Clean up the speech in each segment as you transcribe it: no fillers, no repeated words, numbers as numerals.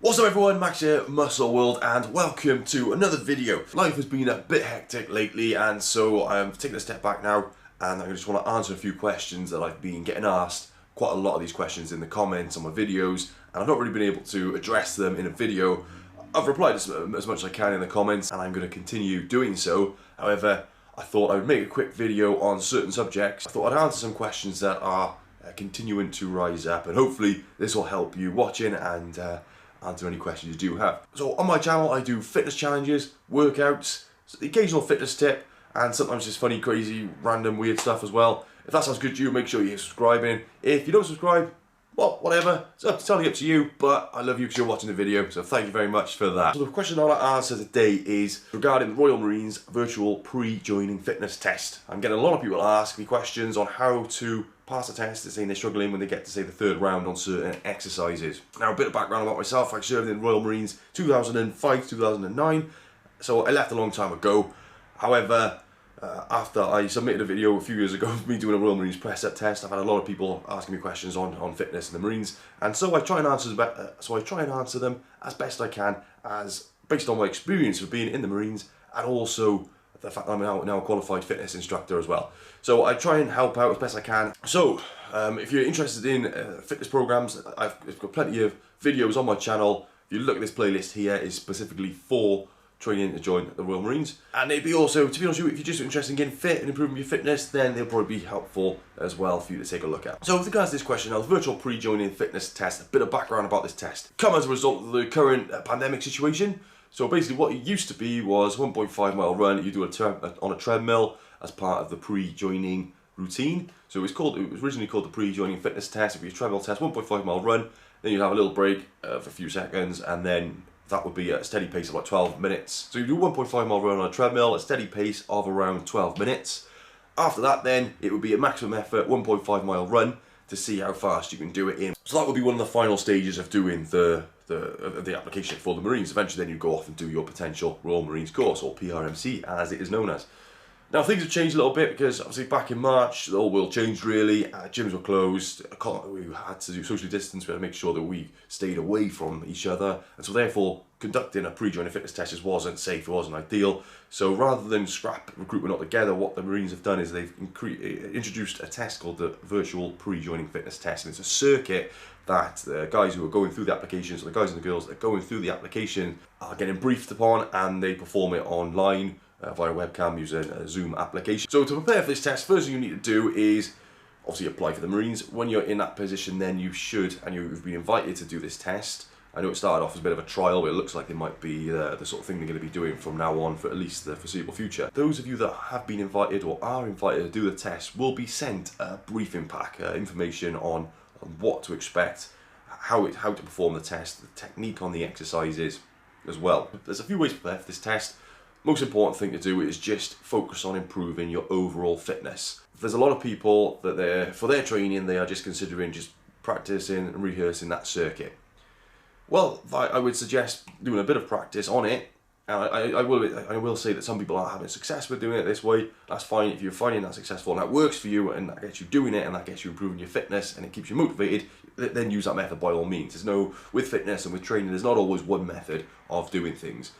What's up everyone, Max here, Muscle World, and welcome to another video. Life has been a bit hectic lately, and so I'm taking a step back now, and I just want to answer a few questions that I've been getting asked. Quite a lot of these questions in the comments on my videos, and I've not really been able to address them in a video. I've replied as much as I can in the comments, and I'm going to continue doing so. However, I thought I would make a quick video on certain subjects. I thought I'd answer some questions that are continuing to rise up, and hopefully this will help you watching and answer any questions you do have. So on my channel I do fitness challenges, workouts, the occasional fitness tip, and sometimes just funny, crazy, random, weird stuff as well. If that sounds good to you, make sure you're subscribing. If you don't subscribe, well, whatever, it's entirely up to you, but I love you because you're watching the video, so thank you very much for that. So the question I want to answer today is regarding the Royal Marines virtual pre-joining fitness test. I'm getting a lot of people ask me questions on how to pass the test. They're saying they're struggling when they get to say the third round on certain exercises. Now, a bit of background about myself. I served in the Royal Marines 2005 2009, so I left a long time ago. However, after I submitted a video a few years ago of me doing a Royal Marines press-up test, I've had a lot of people asking me questions on fitness in the Marines, and so I try and answer them as best I can, as based on my experience of being in the Marines, and also the fact that I'm now a qualified fitness instructor as well. So I try and help out as best I can. So if you're interested in fitness programs, I've got plenty of videos on my channel. If you look at this playlist here, is specifically for training to join the Royal Marines. And it'd be also, to be honest with you, if you're just interested in getting fit and improving your fitness, then they'll probably be helpful as well for you to take a look at. So with regards to this question, now the virtual pre-joining fitness test, a bit of background about this test. Come as a result of the current pandemic situation. So basically what it used to be was 1.5 mile run you do on a treadmill as part of the pre-joining routine. So it was originally called the pre-joining fitness test. If you treadmill test, 1.5 mile run, then you'd have a little break for a few seconds, and then that would be at a steady pace of about 12 minutes. So you do 1.5 mile run on a treadmill, a steady pace of around 12 minutes. After that then, it would be a maximum effort 1.5 mile run to see how fast you can do it in. So that would be one of the final stages of doing the application for the Marines. Eventually then you go off and do your potential Royal Marines course, or PRMC as it is known as. Now things have changed a little bit because obviously back in March the whole world changed really. Gyms were closed, we had to do social distance, we had to make sure that we stayed away from each other, and so therefore conducting a pre-joining fitness test just wasn't safe, it wasn't ideal. So rather than scrap recruitment altogether, what the Marines have done is they've introduced a test called the virtual pre-joining fitness test, and it's a circuit that the guys who are going through the applications, or the guys and the girls that are going through the application, are getting briefed upon, and they perform it online via webcam using a Zoom application. So to prepare for this test, first thing you need to do is obviously apply for the Marines. When you're in that position, then you should, and you've been invited to do this test. I know it started off as a bit of a trial, but it looks like it might be the sort of thing they're going to be doing from now on for at least the foreseeable future. Those of you that have been invited or are invited to do the test will be sent a briefing pack, information on what to expect, how to perform the test, the technique on the exercises as well. There's a few ways to prepare for this test. Most important thing to do is just focus on improving your overall fitness. There's a lot of people that for their training they are just considering just practicing and rehearsing that circuit. Well, I would suggest doing a bit of practice on it. I will say that some people are having success with doing it this way. That's fine. If you're finding that successful and that works for you, and that gets you doing it, and that gets you improving your fitness, and it keeps you motivated, then use that method by all means. With fitness and with training, there's not always one method of doing things.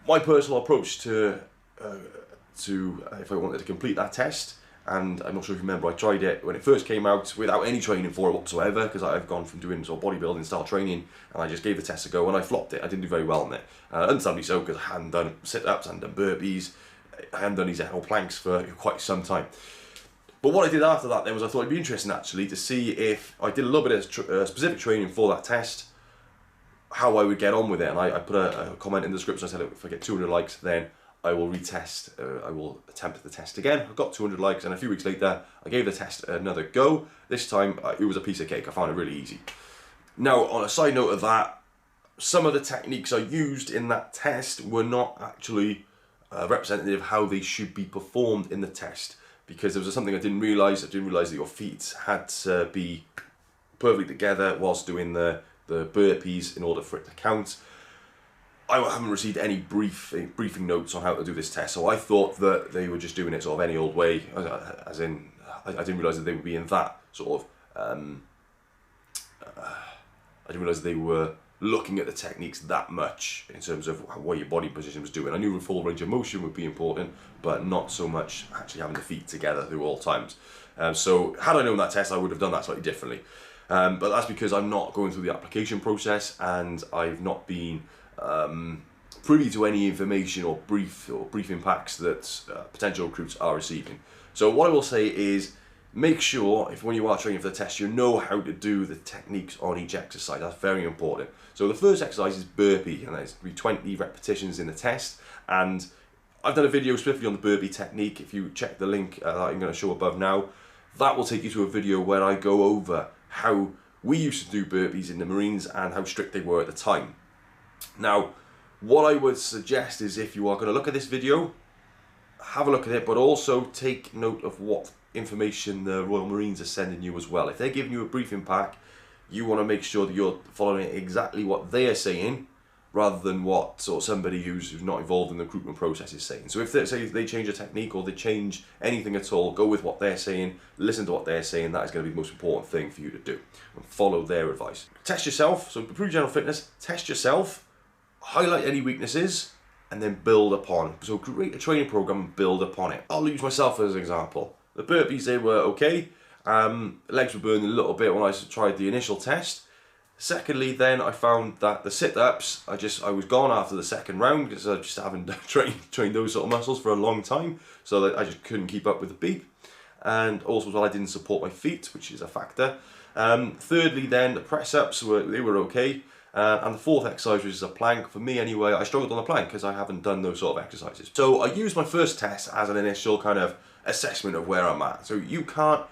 My personal approach to if I wanted to complete that test, and I'm not sure if you remember, I tried it when it first came out without any training for it whatsoever, because I've gone from doing sort of bodybuilding style training, and I just gave the test a go, and I flopped it. I didn't do very well on it. Understandably so, because I hadn't done sit-ups, I hadn't done burpees, I hadn't done these whole planks for quite some time. But what I did after that then was I thought it'd be interesting actually to see if I did a little bit of specific training for that test, how I would get on with it. And I put a comment in the description. I said if I get 200 likes, then I will retest, I will attempt the test again. I got 200 likes, and a few weeks later I gave the test another go. This time it was a piece of cake. I found it really easy. Now, on a side note of that, some of the techniques I used in that test were not actually representative of how they should be performed in the test, because there was something I didn't realise. I didn't realise that your feet had to be perfectly together whilst doing the burpees in order for it to count. I haven't received any briefing notes on how to do this test, so I thought that they were just doing it sort of any old way, as in I didn't realise that they would be in that sort of I didn't realise they were looking at the techniques that much in terms of what your body position was doing. I knew the full range of motion would be important, but not so much actually having the feet together through all times. So had I known that test, I would have done that slightly differently. But that's because I'm not going through the application process, and I've not been privy to any information or briefing packs that potential recruits are receiving. So what I will say is, make sure if when you are training for the test, you know how to do the techniques on each exercise. That's very important. So the first exercise is burpee, and that's 20 repetitions in the test. And I've done a video specifically on the burpee technique. If you check the link that I'm going to show above now, that will take you to a video where I go over how we used to do burpees in the Marines and how strict they were at the time. Now, what I would suggest is, if you are going to look at this video, have a look at it, but also take note of what information the Royal Marines are sending you as well. If they're giving you a briefing pack, you want to make sure that you're following exactly what they are saying, rather than what sort of somebody who's not involved in the recruitment process is saying. So if they say they change a technique or they change anything at all, go with what they're saying, listen to what they're saying. That is going to be the most important thing for you to do, and follow their advice. Test yourself, so improve general fitness, test yourself, highlight any weaknesses, and then build upon. So create a training program and build upon it. I'll use myself as an example. The burpees, they were okay. Legs were burning a little bit when I tried the initial test. Secondly, then I found that the sit-ups, I was gone after the second round because I just haven't trained those sort of muscles for a long time, so that I just couldn't keep up with the beat. And also, I didn't support my feet, which is a factor. Thirdly, then the press-ups were okay. And the fourth exercise, which is a plank, for me anyway, I struggled on the plank because I haven't done those sort of exercises. So I used my first test as an initial kind of assessment of where I'm at. So you can't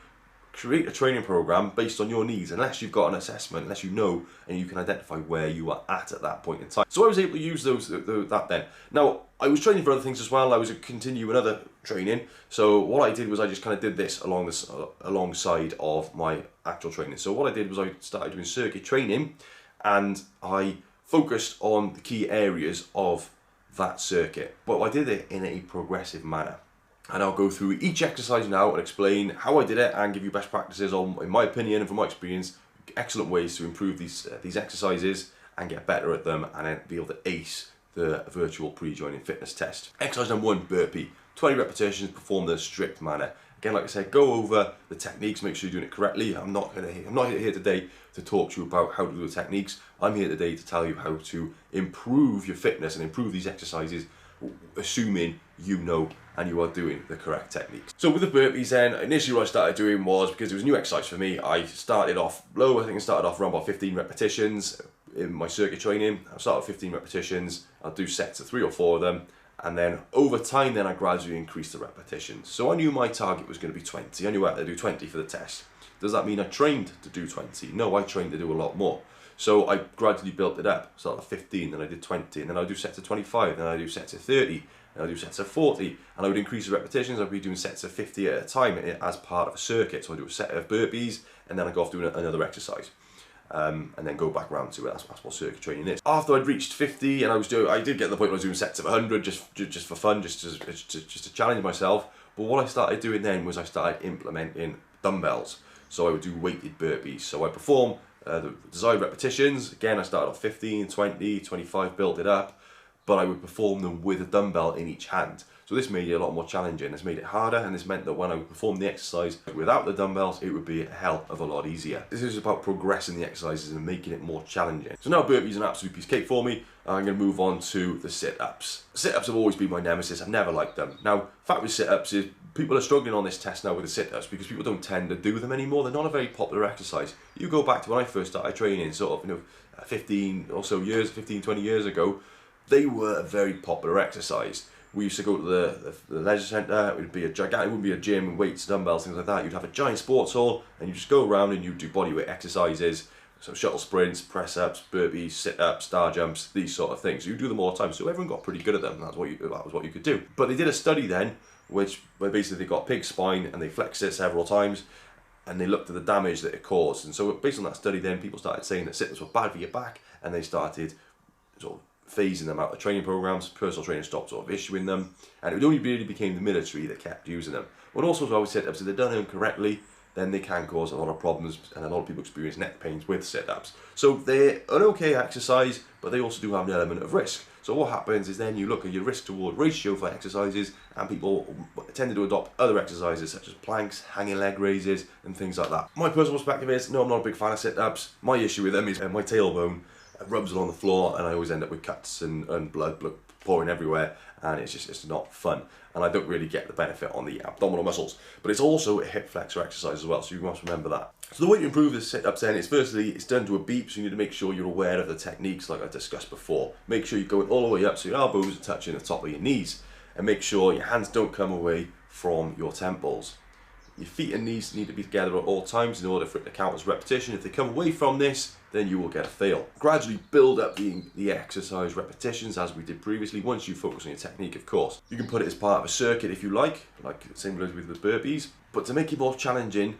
create a training program based on your needs unless you've got an assessment, unless you know and you can identify where you are at that point in time. So I was able to use that then. Now, I was training for other things as well. I was continuing other training. So what I did was I just kind of did this alongside of my actual training. So what I did was I started doing circuit training, and I focused on the key areas of that circuit. But I did it in a progressive manner. And I'll go through each exercise now and explain how I did it and give you best practices on, in my opinion and from my experience, excellent ways to improve these exercises and get better at them, and then be able to ace the virtual pre-joining fitness test. Exercise number 1, burpee. 20 repetitions, performed in a strict manner. Again, like I said, go over the techniques, make sure you're doing it correctly. I'm not here today to talk to you about how to do the techniques. I'm here today to tell you how to improve your fitness and improve these exercises, assuming you know and you are doing the correct techniques. So with the burpees then, initially what I started doing was, because it was a new exercise for me, I started off low. I think I started off around about 15 repetitions in my circuit training. I'll start with 15 repetitions, I'll do sets of 3 or 4 of them, and then over time then I gradually increased the repetitions. So I knew my target was going to be 20. I knew I had to do 20 for the test. Does that mean I trained to do 20? No, I trained to do a lot more. So I gradually built it up. Started at 15, then I did 20, and then I do sets of 25, then I do sets of 30, and I do sets of 40, and I would increase the repetitions. I'd be doing sets of 50 at a time as part of a circuit. So I do a set of burpees, and then I go off doing another exercise, and then go back round to it. That's what circuit training is. After I'd reached 50, and I did get to the point where I was doing sets of 100 just for fun, just to challenge myself. But what I started doing then was I started implementing dumbbells. So I would do weighted burpees. So I perform the desired repetitions. Again, I started off 15, 20, 25, built it up, but I would perform them with a dumbbell in each hand. So this made it a lot more challenging. This made it harder, and this meant that when I would perform the exercise without the dumbbells, it would be a hell of a lot easier. This is about progressing the exercises and making it more challenging. So now burpees are an absolute piece of cake for me. I'm going to move on to the sit-ups. Sit-ups have always been my nemesis. I've never liked them. Now, fact with sit-ups is people are struggling on this test now with the sit-ups because people don't tend to do them anymore. They're not a very popular exercise. You go back to when I first started training, sort of 15 or so years, 15, 20 years ago, they were a very popular exercise. We used to go to the leisure centre. It would be a gigantic, it wouldn't be a gym, weights, dumbbells, things like that. You'd have a giant sports hall, and you just go around and you do bodyweight exercises. So shuttle sprints, press-ups, burpees, sit-ups, star jumps, these sort of things. You do them all the time, so everyone got pretty good at them. That was what you could do. But they did a study then, where basically they got pig spine and they flexed it several times, and they looked at the damage that it caused. And so based on that study then, people started saying that sit-ups were bad for your back, and they started sort of phasing them out of training programs. Personal trainers stopped sort of issuing them, and it only really became the military that kept using them. But also as well with sit-ups, if they're done incorrectly, then they can cause a lot of problems, and a lot of people experience neck pains with sit-ups. So they're an okay exercise, but they also do have an element of risk. So what happens is then you look at your risk to reward ratio for exercises, and people tend to adopt other exercises such as planks, hanging leg raises, and things like that. My personal perspective is, no, I'm not a big fan of sit-ups. My issue with them is my tailbone rubs along the floor, and I always end up with cuts and blood pouring everywhere, and it's not fun. And I don't really get the benefit on the abdominal muscles. But it's also a hip flexor exercise as well, so you must remember that. So the way to improve the sit-ups then is, firstly, it's done to a beep, so you need to make sure you're aware of the techniques like I discussed before. Make sure you're going all the way up so your elbows are touching the top of your knees, and make sure your hands don't come away from your temples. Your feet and knees need to be together at all times in order for it to count as repetition. If they come away from this, then you will get a fail. Gradually build up the exercise repetitions as we did previously, once you focus on your technique, of course. You can put it as part of a circuit if you like same as with the burpees. But to make it more challenging,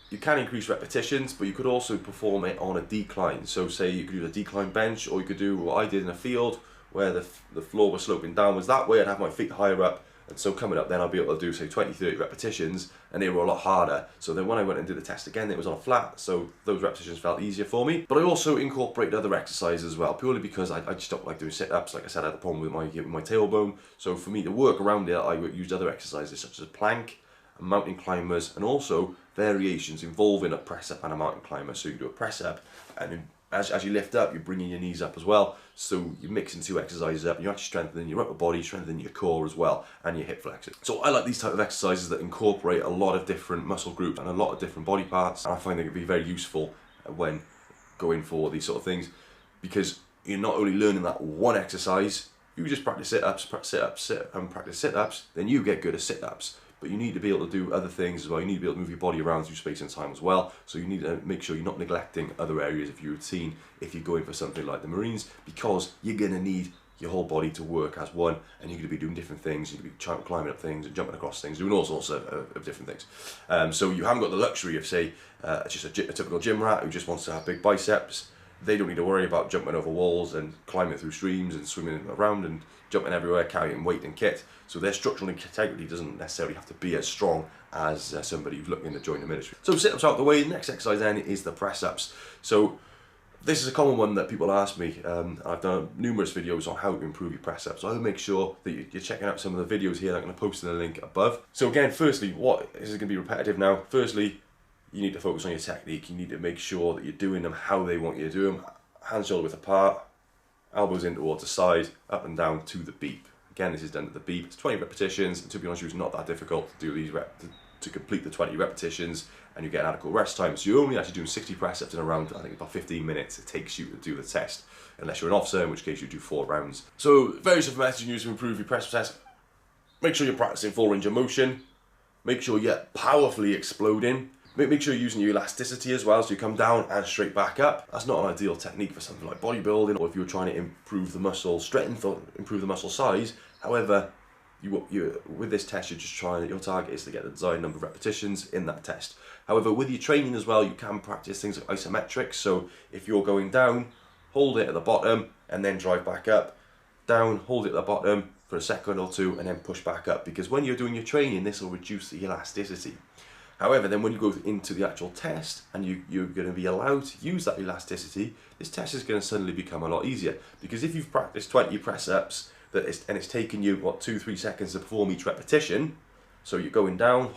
you can increase repetitions, but you could also perform it on a decline. So say you could do a decline bench, or you could do what I did in a field where the floor was sloping downwards. That way I'd have my feet higher up, and so coming up then I'll be able to do say 20-30 repetitions, and they were a lot harder. So then when I went and did the test again, it was on a flat, so those repetitions felt easier for me. But I also incorporated other exercises as well, purely because I just don't like doing sit-ups. Like I said, I had a problem with my tailbone, so for me to work around it, I used other exercises such as a plank, mountain climbers, and also variations involving a press up and a mountain climber. So you do a press up, and as you lift up, you're bringing your knees up as well. So you're mixing two exercises up, and you're actually strengthening your upper body, strengthening your core as well, and your hip flexors. So I like these type of exercises that incorporate a lot of different muscle groups and a lot of different body parts. And I find they can be very useful when going for these sort of things, because you're not only learning that one exercise. You just practice sit-ups, practice sit-ups, then you get good at sit-ups. But you need to be able to do other things as well. You need to be able to move your body around through space and time as well. So you need to make sure you're not neglecting other areas of your routine if you're going for something like the Marines, because you're going to need your whole body to work as one, and you're going to be doing different things. You're going to be climbing up things and jumping across things, doing all sorts of different things. So you haven't got the luxury of, say, just a typical gym rat who just wants to have big biceps. They don't need to worry about jumping over walls and climbing through streams and swimming around and jumping everywhere, carrying weight and kit. So their structural integrity doesn't necessarily have to be as strong as somebody who's looking to join the military. So sit-ups out the way. The next exercise then is the press-ups. So this is a common one that people ask me. I've done numerous videos on how to improve your press-ups. So I'll make sure that you're checking out some of the videos here. I'm going to post in the link above. So again, firstly, this is going to be repetitive now. Firstly, you need to focus on your technique. You need to make sure that you're doing them how they want you to do them. Hands shoulder width apart, elbows in towards the side, up and down to the beep. Again, this is done at the beep. It's 20 repetitions, and to be honest with you, it's not that difficult to do these to complete the 20 repetitions, and you get an adequate rest time. So you're only actually doing 60 press-ups in around, I think, about 15 minutes it takes you to do the test, unless you're an officer, in which case you do 4 rounds. So various different methods you use to improve your press test. Make sure you're practicing full range of motion. Make sure you're powerfully exploding. Make sure you're using your elasticity as well, so you come down and straight back up. That's not an ideal technique for something like bodybuilding, or if you're trying to improve the muscle strength or improve the muscle size. However, with this test, you're just trying, your target is to get the desired number of repetitions in that test. However, with your training as well, you can practice things like isometrics. So if you're going down, hold it at the bottom and then drive back up. Down, hold it at the bottom for a second or two and then push back up. Because when you're doing your training, this will reduce the elasticity. However, then when you go into the actual test and you're going to be allowed to use that elasticity, this test is going to suddenly become a lot easier. Because if you've practiced 20 press-ups and it's taken you, 2-3 seconds to perform each repetition, so you're going down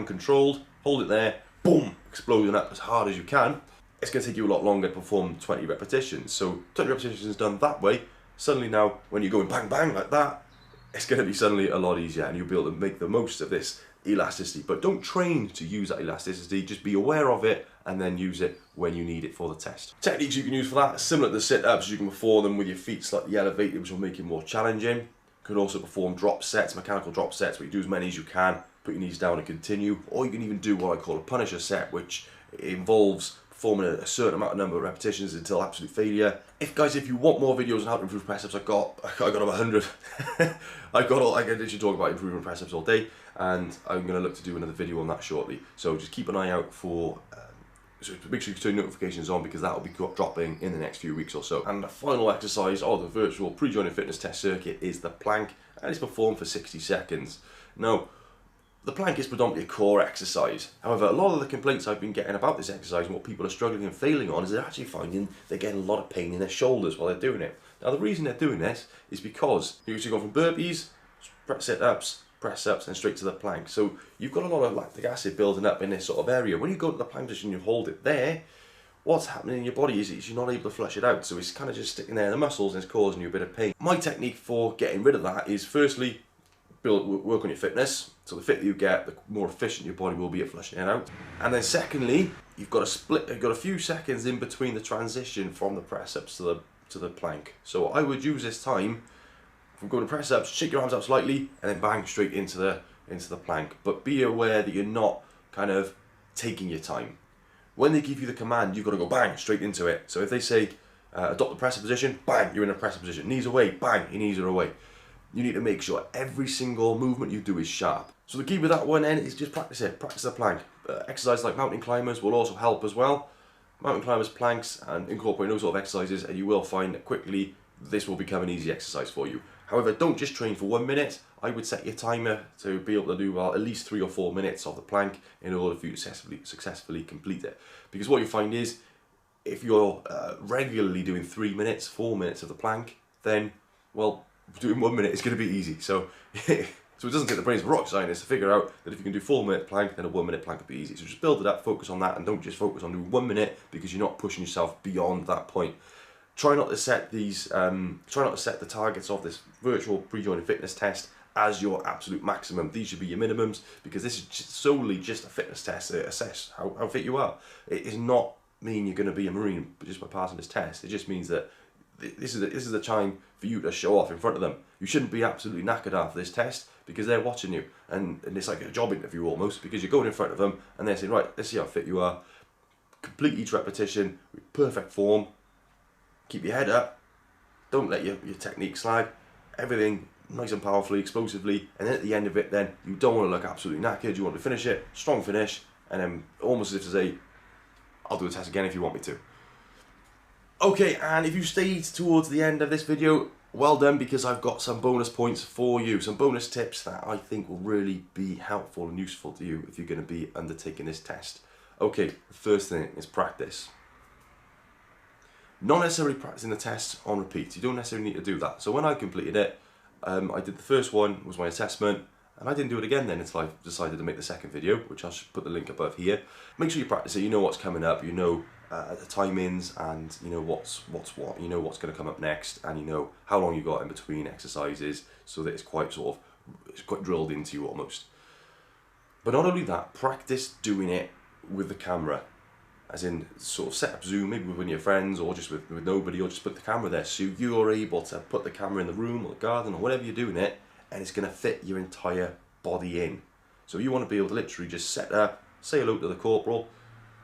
controlled, hold it there, boom, exploding up as hard as you can, it's going to take you a lot longer to perform 20 repetitions. So 20 repetitions done that way, suddenly now when you're going bang bang like that, it's going to be suddenly a lot easier, and you'll be able to make the most of this elasticity. But don't train to use that elasticity, just be aware of it and then use it when you need it for the test. Techniques you can use for that, similar to the sit-ups, you can perform them with your feet slightly elevated, which will make it more challenging. You could also perform drop sets, mechanical drop sets, where you do as many as you can, put your knees down and continue. Or you can even do what I call a punisher set, which involves performing a certain number of repetitions until absolute failure. If you want more videos on how to improve press-ups, I got about 100. I can literally talk about improving press-ups all day, and I'm going to look to do another video on that shortly. So just keep an eye out for, so make sure you turn notifications on, because that will be dropping in the next few weeks or so. And the final exercise of the virtual pre-joining fitness test circuit is the plank, and it's performed for 60 seconds. Now, The plank is predominantly a core exercise. However, a lot of the complaints I've been getting about this exercise and what people are struggling and failing on is they're actually finding they're getting a lot of pain in their shoulders while they're doing it. Now, the reason they're doing this is because you usually go from burpees, sit-ups, press-ups, and straight to the plank. So you've got a lot of lactic acid building up in this sort of area. When you go to the plank position, you hold it there, what's happening in your body is you're not able to flush it out. So it's kind of just sticking there in the muscles and it's causing you a bit of pain. My technique for getting rid of that is firstly, work on your fitness. So the fitter you get, the more efficient your body will be at flushing it out. And then secondly, you've got a few seconds in between the transition from the press-ups to the plank. So I would use this time from going to press-ups, shake your arms out slightly, and then bang straight into the plank. But be aware that you're not kind of taking your time. When they give you the command, you've got to go bang straight into it. So if they say adopt the press-up position, bang, you're in a press-up position. Knees away, bang, your knees are away. You need to make sure every single movement you do is sharp. So the key with that one then is just practice it. Practice the plank. Exercises like mountain climbers will also help as well. Mountain climbers, planks, and incorporate those sort of exercises, and you will find that quickly this will become an easy exercise for you. However, don't just train for 1 minute. I would set your timer to be able to do at least 3 or 4 minutes of the plank in order for you to successfully complete it. Because what you find is, if you're regularly doing 3 minutes, 4 minutes of the plank, then, well, doing 1 minute is going to be easy. So, so it doesn't take the brains of a rock scientist to figure out that if you can do 4 minute plank, then a 1 minute plank will be easy. So just build it up, focus on that, and don't just focus on doing 1 minute because you're not pushing yourself beyond that point. Try not to set these. Try not to set the targets of this virtual pre-joining fitness test as your absolute maximum. These should be your minimums because this is solely just a fitness test to assess how fit you are. It does not mean you're going to be a Marine just by passing this test. It just means that this is the time for you to show off in front of them. You shouldn't be absolutely knackered after this test because they're watching you, and it's like a job interview almost, because you're going in front of them and they're saying, right, let's see how fit you are. Complete each repetition with perfect form. Keep your head up. Don't let your technique slide. Everything nice and powerfully, explosively, and then at the end of it, then you don't want to look absolutely knackered. You want to finish it, strong finish, and then almost as if to say, I'll do the test again if you want me to. Okay, and if you stayed towards the end of this video, well done, because I've got some bonus points for you, some bonus tips that I think will really be helpful and useful to you if you're going to be undertaking this test. Okay, the first thing is practice. Not necessarily practicing the test on repeat. You don't necessarily need to do that. So when I completed it, I did the first one, was my assessment, and I didn't do it again then until I decided to make the second video, which I'll put the link above here. Make sure you practice it. You know what's coming up. You know the timings, and you know what's what. You know what's going to come up next, and you know how long you got in between exercises, so that it's quite drilled into you almost. But not only that, practice doing it with the camera. As in, sort of set up Zoom, maybe with one of your friends, or just with nobody, or just put the camera there, so you're able to put the camera in the room or the garden or whatever you're doing it, and it's going to fit your entire body in. So you want to be able to literally just set up, say hello to the corporal,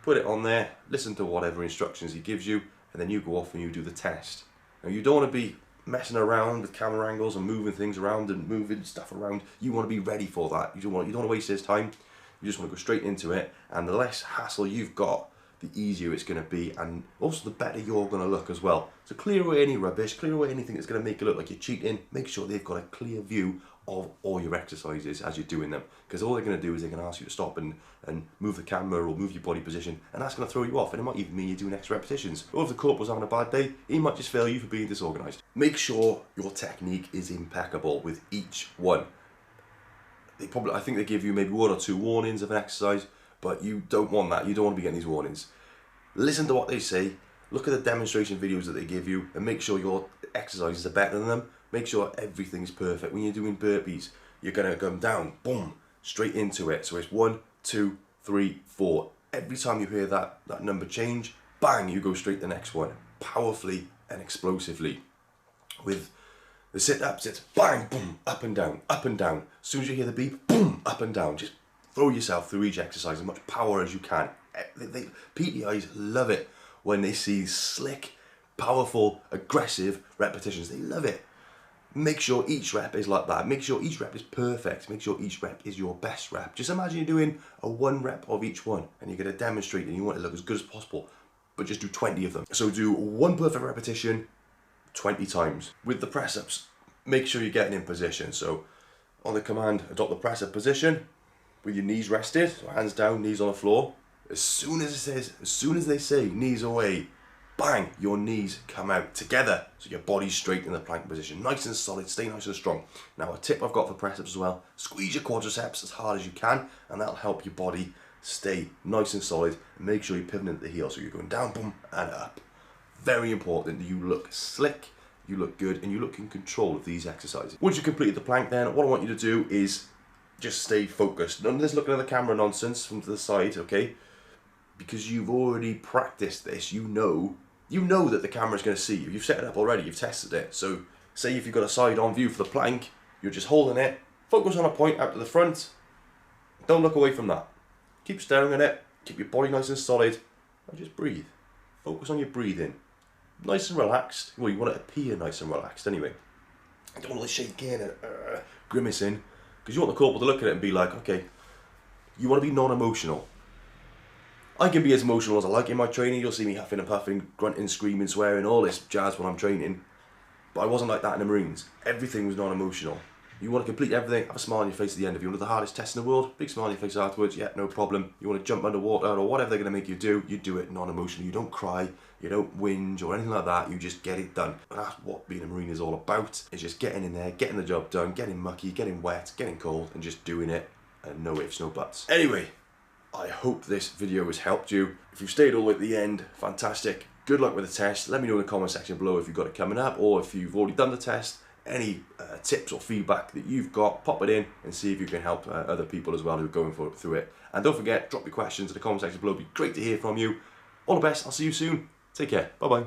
put it on there, listen to whatever instructions he gives you, and then you go off and you do the test. Now you don't want to be messing around with camera angles and moving things around and moving stuff around. You want to be ready for that. You don't want to waste his time. You just want to go straight into it, and the less hassle you've got, the easier it's going to be, and also the better you're going to look as well. So clear away any rubbish, clear away anything that's going to make you look like you're cheating. Make sure they've got a clear view of all your exercises as you're doing them, because all they're going to do is they're going to ask you to stop and move the camera or move your body position, and that's going to throw you off, and it might even mean you're doing extra repetitions. Or if the corporal's having a bad day, he might just fail you for being disorganised. Make sure your technique is impeccable with each one. I think they give you maybe 1 or 2 warnings of an exercise, but you don't want that. You don't want to be getting these warnings. Listen to what they say, look at the demonstration videos that they give you, and make sure your exercises are better than them. Make sure everything's perfect. When you're doing burpees, you're going to come down, boom, straight into it. So it's 1, 2, 3, 4. Every time you hear that number change, bang, you go straight to the next one, powerfully and explosively. With the sit-ups, it's bang, boom, up and down, up and down. As soon as you hear the beep, boom, up and down. Just throw yourself through each exercise as much power as you can. PTIs love it when they see slick, powerful, aggressive repetitions. They love it. Make sure each rep is like that. Make sure each rep is perfect. Make sure each rep is your best rep. Just imagine you're doing a 1 rep of each one, and you're going to demonstrate and you want it to look as good as possible, but just do 20 of them. So do 1 perfect repetition 20 times. With the press-ups, make sure you're getting in position. So on the command, adopt the press-up position, with your knees rested, so hands down, knees on the floor. As soon as they say knees away, bang, your knees come out together. So your body's straight in the plank position. Nice and solid, stay nice and strong. Now a tip I've got for press ups as well, squeeze your quadriceps as hard as you can, and that'll help your body stay nice and solid. And make sure you're pivoting at the heel, so you're going down, boom, and up. Very important that you look slick, you look good, and you look in control of these exercises. Once you've completed the plank then, what I want you to do is just stay focused. None of this looking at the camera nonsense from to the side, okay? Because you've already practiced this, you know that the camera's going to see you. You've set it up already, you've tested it. So say if you've got a side on view for the plank, you're just holding it, focus on a point out to the front, don't look away from that. Keep staring at it, keep your body nice and solid, and just breathe. Focus on your breathing. Nice and relaxed. Well, you want it to appear nice and relaxed anyway. You don't want to shake in and grimacing, because you want the corporal to look at it and be like, okay, you want to be non-emotional. I can be as emotional as I like in my training. You'll see me huffing and puffing, grunting, screaming, swearing, all this jazz when I'm training. But I wasn't like that in the Marines. Everything was non-emotional. You want to complete everything, have a smile on your face at the end. If you want the hardest test in the world, big smile on your face afterwards, yeah, no problem. You want to jump underwater or whatever they're going to make you do it non-emotional. You don't cry, you don't whinge or anything like that, you just get it done. And that's what being a Marine is all about. It's just getting in there, getting the job done, getting mucky, getting wet, getting cold, and just doing it, and no ifs, no buts. Anyway, I hope this video has helped you. If you've stayed all the way at the end, fantastic. Good luck with the test. Let me know in the comment section below if you've got it coming up, or if you've already done the test. Any tips or feedback that you've got, pop it in and see if you can help other people as well who are going through it. And don't forget, drop your questions in the comment section below. It'd be great to hear from you. All the best. I'll see you soon. Take care. Bye-bye.